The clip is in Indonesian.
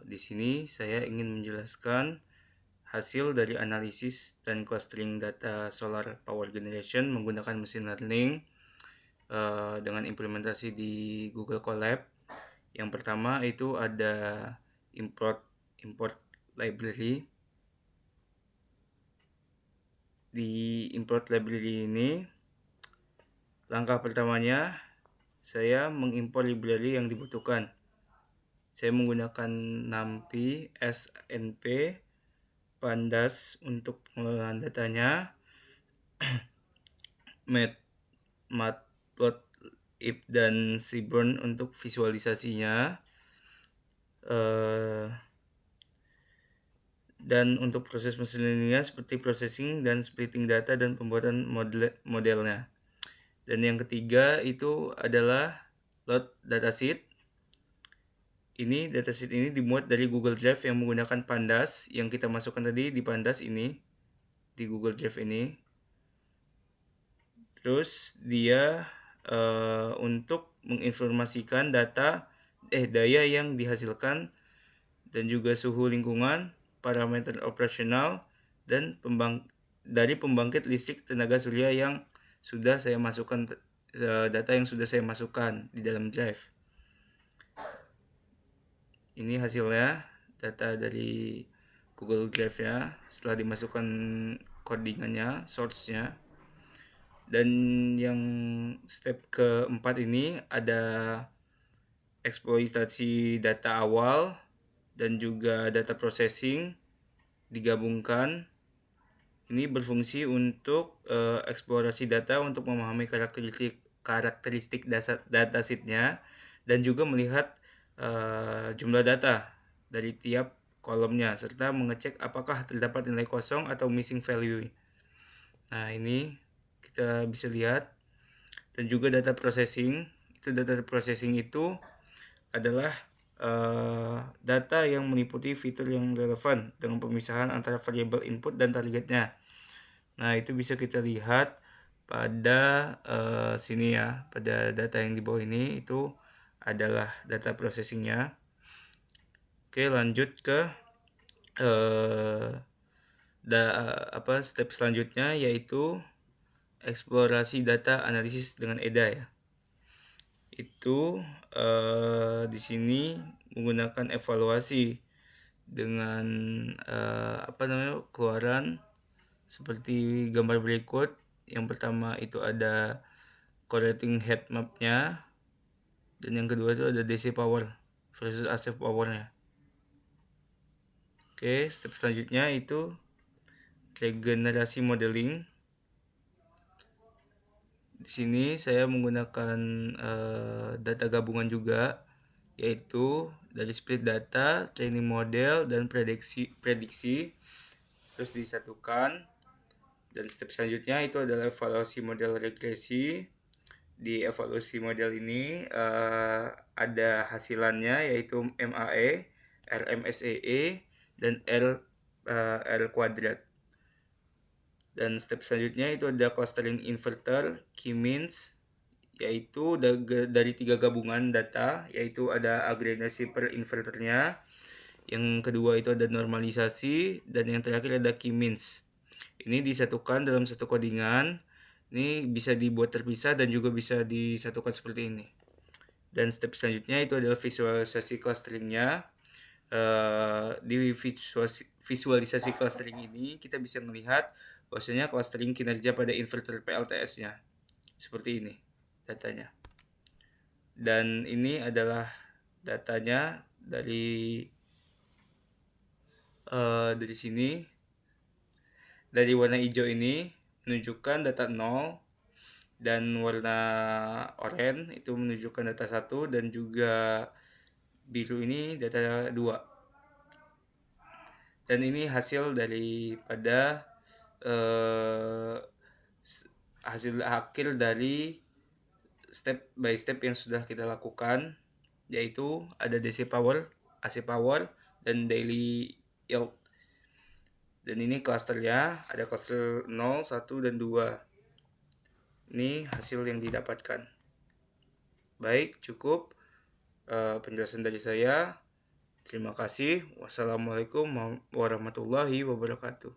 Di sini saya ingin menjelaskan hasil dari analisis dan clustering data solar power generation menggunakan machine learning dengan implementasi di Google Colab. Yang pertama itu ada import library. Di import library ini, langkah pertamanya saya mengimpor library yang dibutuhkan. Saya menggunakan NumPy, SNP, Pandas untuk pengelolaan datanya, Matplotlib dan Seaborn untuk visualisasinya, dan untuk proses mesin learningnya seperti processing dan splitting data dan pembuatan modelnya. Dan yang ketiga itu adalah load datasheet. Ini datasheet ini dimuat dari Google Drive yang menggunakan Pandas yang kita masukkan tadi di Pandas ini, di Google Drive ini. Terus dia untuk menginformasikan daya yang dihasilkan dan juga suhu lingkungan, parameter operasional, dan dari pembangkit listrik tenaga surya yang sudah saya masukkan, data yang sudah saya masukkan di dalam drive. Ini hasilnya, data dari Google Drive ya, setelah dimasukkan codingannya, source-nya. Dan yang step keempat ini ada eksploitasi data awal dan juga data processing digabungkan. Ini berfungsi untuk eksplorasi data untuk memahami karakteristik datasetnya dan juga melihat jumlah data dari tiap kolomnya serta mengecek apakah terdapat nilai kosong atau missing value. Nah, ini kita bisa lihat. Dan juga data processing itu adalah data yang meliputi fitur yang relevan dengan pemisahan antara variabel input dan targetnya. Nah, itu bisa kita lihat pada sini ya, pada data yang di bawah ini itu adalah data processingnya. Oke, lanjut ke step selanjutnya, yaitu eksplorasi data analisis dengan EDA ya. Itu di sini menggunakan evaluasi dengan keluaran seperti gambar berikut. Yang pertama itu ada correlating heat map-nya, dan yang kedua itu ada DC power versus AC power-nya. Oke, step selanjutnya itu regenerasi modeling. Di sini saya menggunakan data gabungan juga, yaitu dari split data, training model, dan prediksi terus disatukan. Dan step selanjutnya itu adalah evaluasi model regresi. Di evaluasi model ini ada hasilannya, yaitu MAE, RMSEE, dan R kuadrat. Dan step selanjutnya itu ada clustering inverter, K-means, yaitu dari 3 gabungan data, yaitu ada agregasi per inverternya. Yang kedua itu ada normalisasi, dan yang terakhir ada K-means. Ini disatukan dalam satu codingan. Ini bisa dibuat terpisah dan juga bisa disatukan seperti ini. Dan step selanjutnya itu adalah visualisasi clusteringnya. Di visualisasi clustering ini kita bisa melihat bahwasanya clustering kinerja pada inverter PLTS-nya. Seperti ini datanya. Dan ini adalah datanya dari sini. Dari warna hijau ini menunjukkan data 0, dan warna oranye itu menunjukkan data 1, dan juga biru ini data 2. Dan ini hasil daripada hasil akhir dari step by step yang sudah kita lakukan, yaitu ada DC power, AC power, dan daily yield. Dan ini clusternya, ada cluster 0, 1, dan 2. Ini hasil yang didapatkan. Baik, cukup. penjelasan dari saya. Terima kasih. Wassalamualaikum warahmatullahi wabarakatuh.